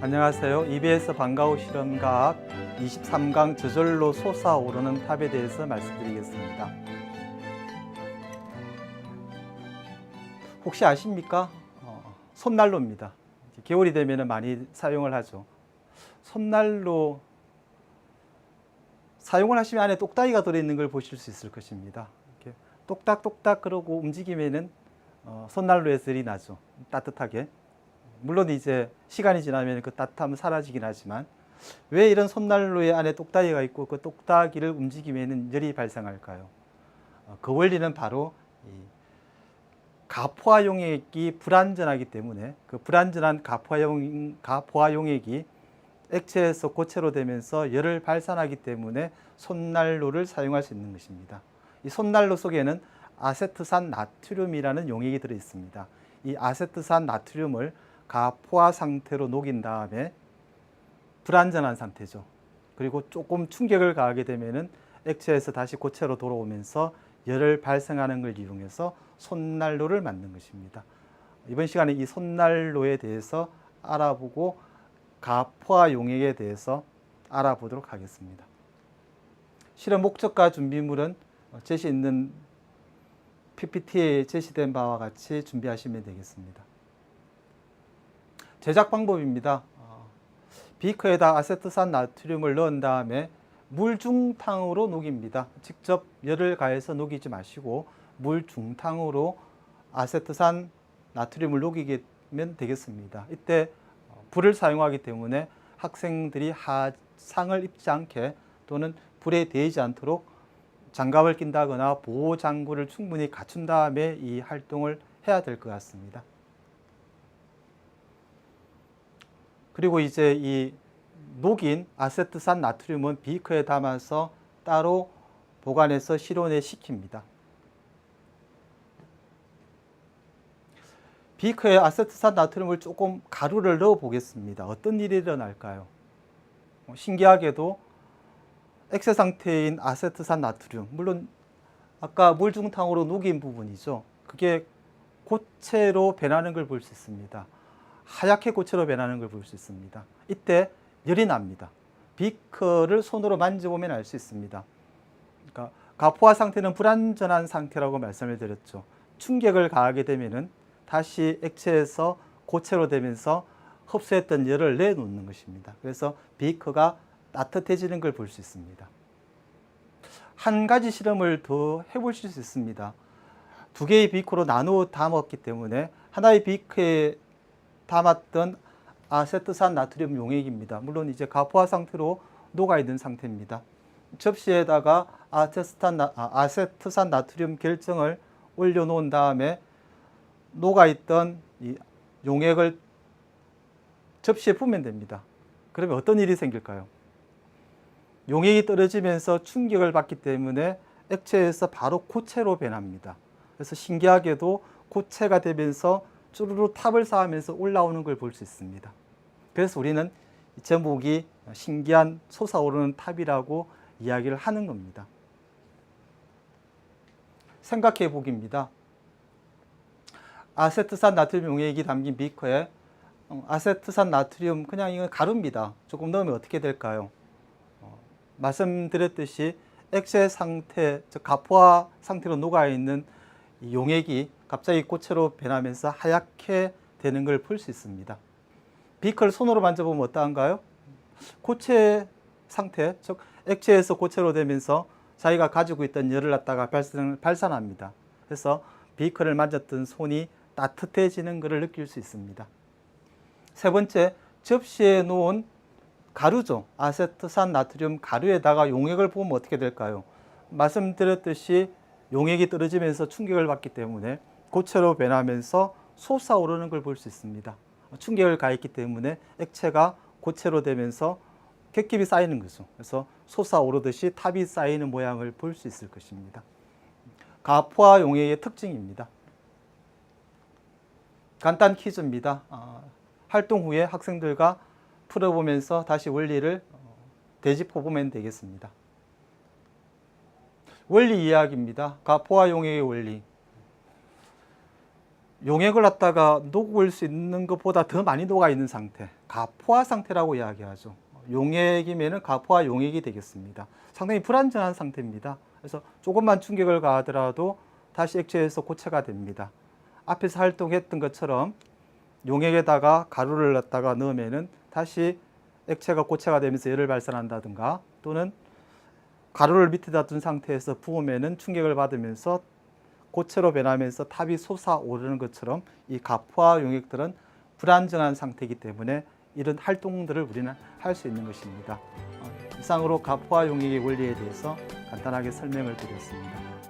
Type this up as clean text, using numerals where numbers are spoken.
안녕하세요. EBS 방과후 실험과학 23강 저절로 솟아오르는 탑에 대해서 말씀드리겠습니다. 혹시 아십니까? 손난로입니다. 겨울이 되면 많이 사용을 하죠. 손난로 사용을 하시면 안에 똑딱이가 들어있는 걸 보실 수 있을 것입니다. 이렇게 똑딱똑딱 그러고 움직이면은 손난로에서 열이 나죠. 따뜻하게. 물론 이제 시간이 지나면 그 따뜻함은 사라지긴 하지만 왜 이런 손난로에 안에 똑딱이가 있고 그 똑딱이를 움직이면 열이 발생할까요? 그 원리는 바로 가포화 용액이 불완전하기 때문에 그 불완전한 가포화 용액이 액체에서 고체로 되면서 열을 발산하기 때문에 손난로를 사용할 수 있는 것입니다. 이 손난로 속에는 아세트산 나트륨이라는 용액이 들어 있습니다. 이 아세트산 나트륨을 가포화 상태로 녹인 다음에 불완전한 상태죠. 그리고 조금 충격을 가하게 되면은 액체에서 다시 고체로 돌아오면서 열을 발생하는 걸 이용해서 손난로를 만든 것입니다. 이번 시간에 이 손난로에 대해서 알아보고 가포화 용액에 대해서 알아보도록 하겠습니다. 실험 목적과 준비물은 제시 있는 PPT에 제시된 바와 같이 준비하시면 되겠습니다. 제작 방법입니다. 비커에다 아세트산 나트륨을 넣은 다음에 물중탕으로 녹입니다. 직접 열을 가해서 녹이지 마시고 물중탕으로 아세트산 나트륨을 녹이면 되겠습니다. 이때 불을 사용하기 때문에 학생들이 화상을 입지 않게 또는 불에 데이지 않도록 장갑을 낀다거나 보호 장구를 충분히 갖춘 다음에 이 활동을 해야 될 것 같습니다. 그리고 이제 이 녹인 아세트산 나트륨은 비커에 담아서 따로 보관해서 실온에 식힙니다. 비커에 아세트산 나트륨을 조금 가루를 넣어 보겠습니다. 어떤 일이 일어날까요? 신기하게도 액체 상태인 아세트산 나트륨, 물론 아까 물중탕으로 녹인 부분이죠. 그게 고체로 변하는 걸 볼 수 있습니다. 하얗게 고체로 변하는 걸 볼 수 있습니다. 이때 열이 납니다. 비커를 손으로 만져보면 알 수 있습니다. 그러니까 가포화 상태는 불완전한 상태라고 말씀을 드렸죠. 충격을 가하게 되면은 다시 액체에서 고체로 되면서 흡수했던 열을 내놓는 것입니다. 그래서 비커가 따뜻해지는 걸 볼 수 있습니다. 한 가지 실험을 더 해보실 수 있습니다. 두 개의 비커로 나누어 담았기 때문에 하나의 비커에 담았던 아세트산 나트륨 용액입니다. 물론 이제 가포화 상태로 녹아 있는 상태입니다. 접시에다가 아세트산 나트륨 결정을 올려놓은 다음에 녹아 있던 이 용액을 접시에 부으면 됩니다. 그러면 어떤 일이 생길까요? 용액이 떨어지면서 충격을 받기 때문에 액체에서 바로 고체로 변합니다. 그래서 신기하게도 고체가 되면서 쭈루루 탑을 쌓으면서 올라오는 걸 볼 수 있습니다. 그래서 우리는 이 제목이 신기한 솟아오르는 탑이라고 이야기를 하는 겁니다. 생각해 보기입니다. 아세트산 나트륨 용액이 담긴 비커에 아세트산 나트륨 그냥 이건 가루입니다. 조금 넣으면 어떻게 될까요? 말씀드렸듯이 액체 상태, 즉 가포화 상태로 녹아있는 이 용액이 갑자기 고체로 변하면서 하얗게 되는 걸 볼 수 있습니다. 비커를 손으로 만져보면 어떠한가요? 고체 상태, 즉 액체에서 고체로 되면서 자기가 가지고 있던 열을 갖다가 발산합니다. 그래서 비커를 만졌던 손이 따뜻해지는 것을 느낄 수 있습니다. 세 번째, 접시에 놓은 가루죠. 아세트산 나트륨 가루에다가 용액을 부으면 어떻게 될까요? 말씀드렸듯이 용액이 떨어지면서 충격을 받기 때문에 고체로 변하면서 솟아오르는 걸 볼 수 있습니다. 충격을 가했기 때문에 액체가 고체로 되면서 객깁이 쌓이는 거죠. 그래서 솟아오르듯이 탑이 쌓이는 모양을 볼 수 있을 것입니다. 가포화 용액의 특징입니다. 간단 퀴즈입니다. 활동 후에 학생들과 풀어보면서 다시 원리를 되짚어보면 되겠습니다. 원리 이야기입니다. 가포화 용액의 원리. 용액을 갖다가 녹을 수 있는 것보다 더 많이 녹아 있는 상태, 가포화 상태라고 이야기하죠. 용액이면은 가포화 용액이 되겠습니다. 상당히 불안정한 상태입니다. 그래서 조금만 충격을 가하더라도 다시 액체에서 고체가 됩니다. 앞에서 활동했던 것처럼 용액에다가 가루를 넣다가 넣으면은 다시 액체가 고체가 되면서 열을 발산한다든가, 또는 가루를 밑에다 둔 상태에서 부으면은 충격을 받으면서 고체로 변하면서 탑이 솟아오르는 것처럼 이 가포화 용액들은 불안정한 상태이기 때문에 이런 활동들을 우리는 할 수 있는 것입니다. 이상으로 가포화 용액의 원리에 대해서 간단하게 설명을 드렸습니다.